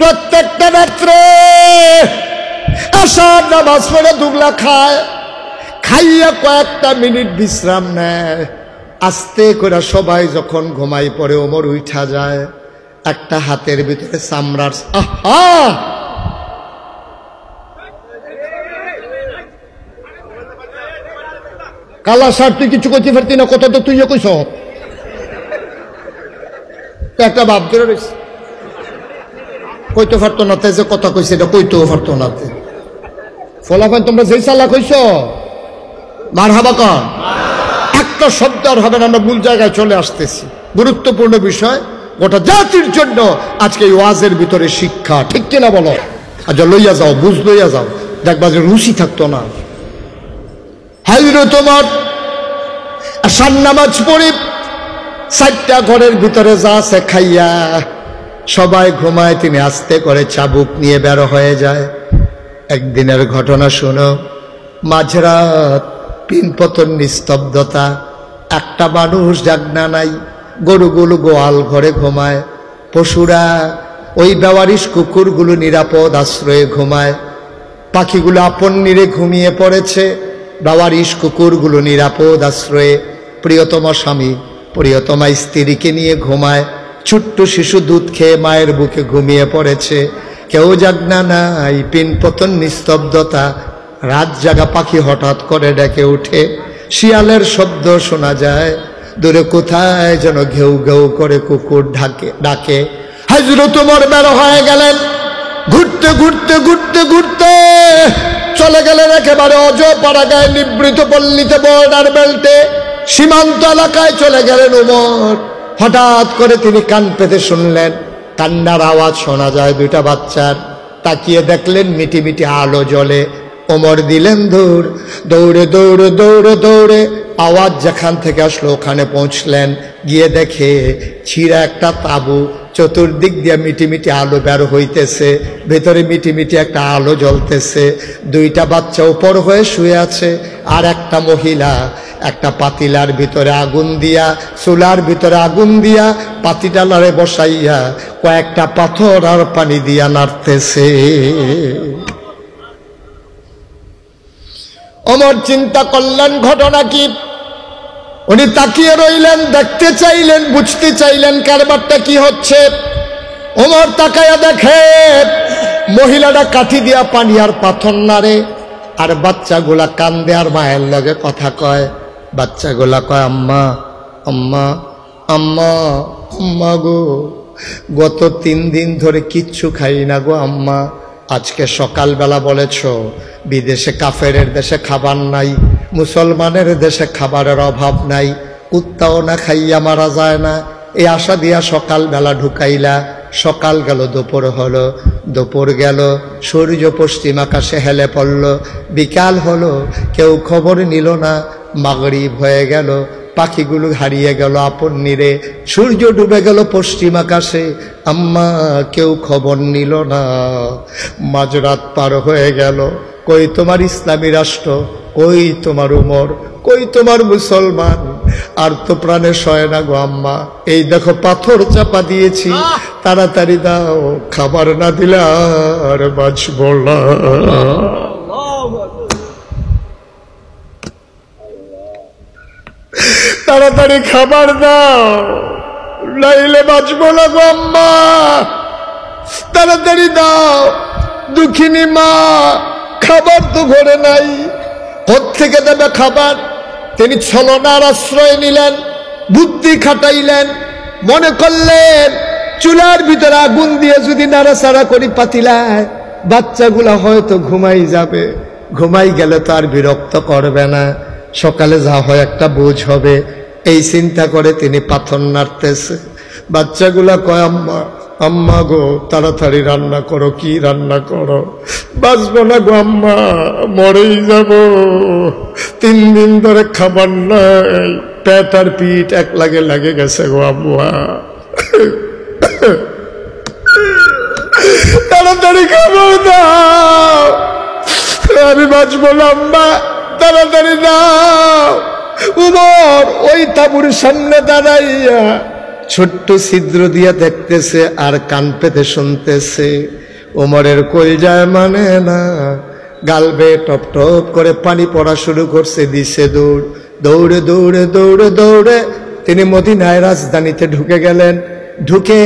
প্রত্যেকটা রাত্রে আসার নামাজ পড়ে দুগলা খায়, খাইয়া কয়েকটা মিনিট বিশ্রাম নেয়। আস্তে করে সবাই যখন ঘুমাই পড়ে ওমর উঠা যায়, একটা হাতের ভিতরে চামড়ার কালা শার্ট, তুই কিছু করতে পারতি না, কত তো তুই কইস, একটা ভাব ধরে রয়েছে, কইতে পারতো না, যে কথা কইছে এটা কইতেও পারতো না। ফলাফল তোমরা যেই চালা কইস মার হাবা কর, একটা শব্দ আর হবে না। আমরা ভুল জায়গায় চলে আসতেছি। গুরুত্বপূর্ণ বিষয়, গোটা জাতির জন্য আজকে এই ওয়াজের ভিতরে শিক্ষা, ঠিক কিনা বলো? আচ্ছা লইয়া যাও, বুঝ লইয়া যাও, দেখবা যে রুচি থাকতো না। হাইরো তোমার আসার নামাজ পড়ি, 4টা ঘরের ভিতরে যা আছে খাইয়া সবাই ঘুমায়, তিনি আস্তে করে চাবুক নিয়ে বের হয়ে যায়। একদিনের ঘটনা শোনো, মাঝরাত, পিনপতন, নিস্তব্ধতা, একটা মানুষ জাগনা নাই। গরুগুলো গোয়াল ঘরে ঘুমায়, পশুরা, ওই বেওয়ারিশ কুকুরগুলো নিরাপদ আশ্রয়ে ঘুমায়, পাখিগুলো আপন নিরে ঘুমিয়ে পড়েছে, বেওয়ারিশ কুকুরগুলো নিরাপদ আশ্রয়ে প্রিয়তমা স্বামী, প্রিয়তমা স্ত্রীকে নিয়ে ঘুমায়। ছোট্ট শিশু দুধ খেয়ে মায়ের বুকে ঘুমিয়ে পড়েছে, কেউ জাগনা নাই, পিনপতন, নিস্তব্ধতা। রাত জাগা পাখি হঠাৎ করে ডেকে উঠে, শিয়ালের শব্দ শোনা যায়, দূরে কোথায় যেন ঘেউ ঘেউ করে কুকুর ডাকে। হযরত ওমর বের হয়ে গেলেন, ঘুরতে ঘুরতে ঘুরতে ঘুরতে চলে গেলেন একেবারে অজপাড়া গায়ে, নিবৃত পল্লীতে, বর্ডার বেল্টে, সীমান্ত এলাকায় চলে গেলেন ওমর। হঠাৎ করে তিনি কান পেতে শুনলেন কান্নার আওয়াজ শোনা যায় 2টা বাচ্চার। তাকিয়ে দেখলেন মিটি মিটি আলো জ্বলে। ওমর দিলেন দৌড়, দৌড়ে দৌড়ে দৌড়ে দৌড়ে আওয়াজ যেখান থেকে আসলো ওখানে পৌঁছলেন। গিয়ে দেখে ছিঁড়া একটা তাঁবু, চতুর্দিক দিয়ে মিটি মিটি আলো বের হইতেছে, ভেতরে মিটি মিটি একটা আলো জ্বলতেছে। 2টা বাচ্চা উপর হয়ে শুয়ে আছে, আর একটা মহিলা একটা পাতিলার ভিতরে আগুন দিয়া, চুলার ভিতরে আগুন দিয়া, পাতিডালারে বসাইয়া কয়েকটা পাথর আর পানি দিয়া নাড়তেছে। ওমর চিন্তা করলেন ঘটনা কি। উনি তাকিয়ে রইলেন, দেখতে চাইলেন, বুঝতে চাইলেন কারবারটা কি হচ্ছে। ওমর তাকায়া দেখে মহিলাটা কাঠি দিয়া পানি আর পাথর নাড়ে, আর বাচ্চাগুলা কান্দে আর মায়ের লগে কথা কয়। বাচ্চাগুলা কয়, আম্মা আম্মা আম্মা আম্মা গো, গত 3 দিন ধরে কিচ্ছু খাই না গো আম্মা। আজকে সকালবেলা বলেছ বিদেশে, কাফেরের দেশে খাবার নাই, মুসলমানের দেশে খাবারের অভাব নাই, কুত্তাও না খাইয়া মারা যায় না, এই আশা দিয়া সকালবেলা ঢুকাইলা। সকাল গেল, দুপুর হলো, দুপুর গেল, সূর্য পশ্চিম আকাশে হেলে পড়ল, বিকাল হলো, কেউ খবর নিল না, মাগরিব হয়ে গেল, পাখিগুলো হারিয়ে গেল আপন নিরে, সূর্য ডুবে গেল পশ্চিম আকাশে, আম্মা কেউ খবর নিল না। মাঝরাত পার হয়ে গেল, কই তোমার ইসলামী রাষ্ট্র, কই তোমার উমর, কই তোমার মুসলমান? আর তো প্রাণে সয় না গো আম্মা, এই দেখো পাথর চাপা দিয়েছি, তাড়াতাড়ি দাও, খাবার না দিলে আর বাঁচব না। তাড়াতাড়ি খাবার দাও, নাইলে বাঁচব না গো আম্মা, তাড়াতাড়ি দাও। দুঃখিনী মা, খাবার তো ঘরে নাই, কোত্থেকে দেবে খাবার? তিনি ছলনার আশ্রয় নিলেন, বুদ্ধি খাটাইলেন, মনে করলেন চুলার ভিতরে আগুন দিয়ে যদি নাড়াচাড়া করি পাতিলায়, বাচ্চাগুলা হয়তো ঘুমাই যাবে, ঘুমাই গেলে তো আর বিরক্ত করবে না, সকালে যা হয় একটা বোঝ হবে। এই চিন্তা করে তিনি পাথর নাড়তেছে। বাচ্চাগুলা কয়, আম্মা আম্মা গো, তাড়াতাড়ি রান্না করো, কি রান্না করো? বাঁচবো না গো আম্মা, মরেই যাব, 3 দিন ধরে খাবার নাই, পেট আর পিঠ এক লাগে গেছে গো আম্মা, তাড়াতাড়ি খাবার দাও, আমি বাঁচবো না আম্মা, তাড়াতাড়ি দাও। উমর ওই তাঁবুর সামনে দাঁড়াইয়া ছোট্ট ছিদ্র দিয়া দেখতেছে আর কান পেতে শুনতেছে। ওমরের কলজায় মানে না, গাল বেয়ে টপ টপ করে পানি পড়া শুরু করছে। দিছে দৌড়, দৌড়ে দৌড়ে দৌড়ে দৌড়ে তিনি মদিনায় রাজধানীতে ঢুকে গেলেন। ঢুকে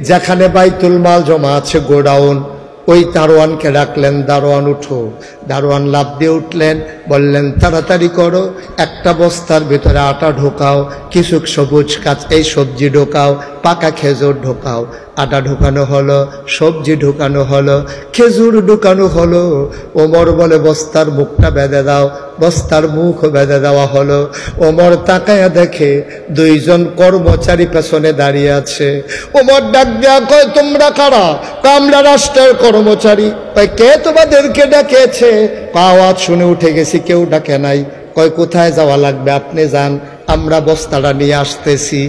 যেখানে বাইতুল মাল জমা আছে, গোডাউন, ওই দারোয়ানকে ডাকলেন, দারোয়ান উঠো। দারোয়ান লাফ দিয়ে উঠলেন, বললেন তাড়াতাড়ি করো, একটা বস্তার ভিতরে আটা ঢোকাও, কিছু সবুজ এই সবজি ঢোকাও, পাকা খেজুর ঢোকাও। আটা ঢোকানো হলো, সবজি ঢোকানো হলো, খেজুর ঢোকানো হলো। ওমর বলে বস্তার মুখটা বেঁধে দাও। বস্তার মুখ বেঁধে দেওয়া হলো। ওমর তাকায়া দেখে দুইজন কর্মচারী পেছনে দাঁড়িয়ে আছে। ওমর ডাক দেয়া কয়, তোমরা কারা? আমরা রাষ্ট্রের কর্মচারী। কয়, কে তোমাদেরকে ডেকেছে? আওয়াজ শুনে উঠে গেছি, কেউ ডাকে নাই। কয়, কোথায় যাওয়া লাগবে? আপনি যান, আমরা বস্তাটা নিয়ে আসতেছি।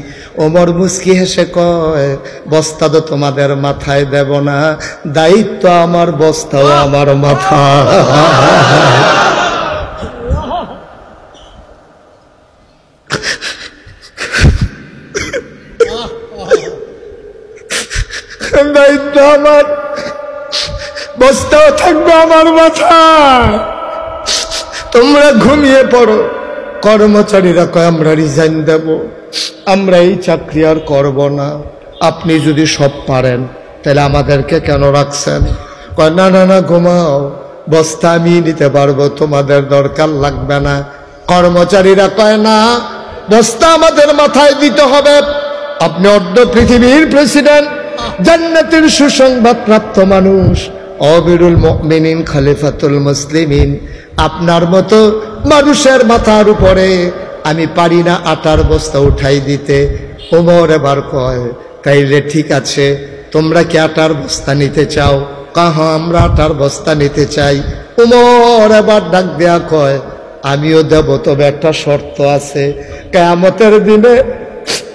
ওমর মুচকি হেসে কয়, বস্তা তো তোমাদের মাথায় দেব না, দায়িত্ব আমার, বস্তাও আমার মাথা। দায়িত্ব আমার, বস্তাও থাকবে আমার মাথায়। তোমরা ঘুমিয়ে পড়ো। কর্মচারীরা কয়, আমরা রিজাইন দেব, আমরা এই চাকরি আর করব না। আপনি যদি সব পারেন তাহলে আমাদেরকে কেন রাখছেন? কয়, না না না, ঘুমাও, বস্তা আমি নিতে পারবো, তোমাদের দরকার লাগবে না। কর্মচারীরা কয়, না, বস্তা আমাদের মাথায় দিতে হবে। আপনি অর্ধ পৃথিবীর প্রেসিডেন্ট, জান্নাতের সুসংবাদ প্রাপ্ত মানুষ, আমিরুল মুমিনিন, খলিফাতুল মুসলিমিন, আপনার মতো মানুষের মাথার উপরে আমি পারি না আটার বস্তা উঠাই দিতে। ওমর এবার কয়, তাইলে ঠিক আছে, তোমরা কি আটার বস্তা নিতে চাও? কাহা, আমরা আটার বস্তা নিতে চাই। ওমর এবার ডাক দেয়া কয়, আমিও দেব, তবে একটা শর্ত আছে। কিয়ামতের দিনে,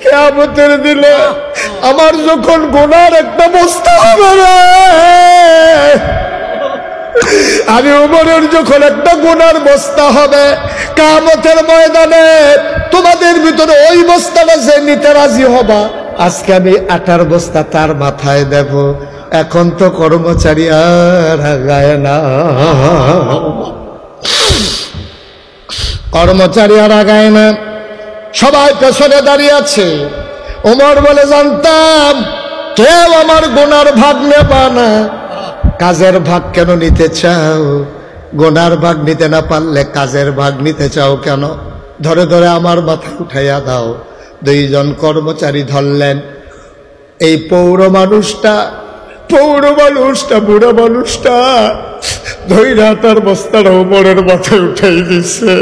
কিয়ামতের দিনে আমার যখন গুনার একটা বস্তা হবে রে, আমি ওমরের যখন একটা গুনার বস্তা হবে, কিয়ামতের ময়দানে তোমাদের ভিতরে ওই বস্তাটা যে নিতে রাজি হবা, আজকে আমি আটার বস্তা তার মাথায় দেব। এখন তো কর্মচারী আর আগায় না, কর্মচারী আর আগায় না, সবাই পেছনে দাঁড়িয়ে আছে। ওমর বলে, জানতাম কেউ আমার গুনার ভাগ নেবা না। কাজের ভাগ কেন নিতে চাও? গুনার ভাগ নিতে না পারলে কাজের ভাগ নিতে চাও কেন? ধরে ধরে আমার মাথায় উঠাইয়া দাও। দুইজন কর্মচারী ধরলেন। এই পৌর মানুষটা, বুড়া মানুষটা ধৈরা তার বস্তাটা ওমরের মাথায় উঠাই দিছে।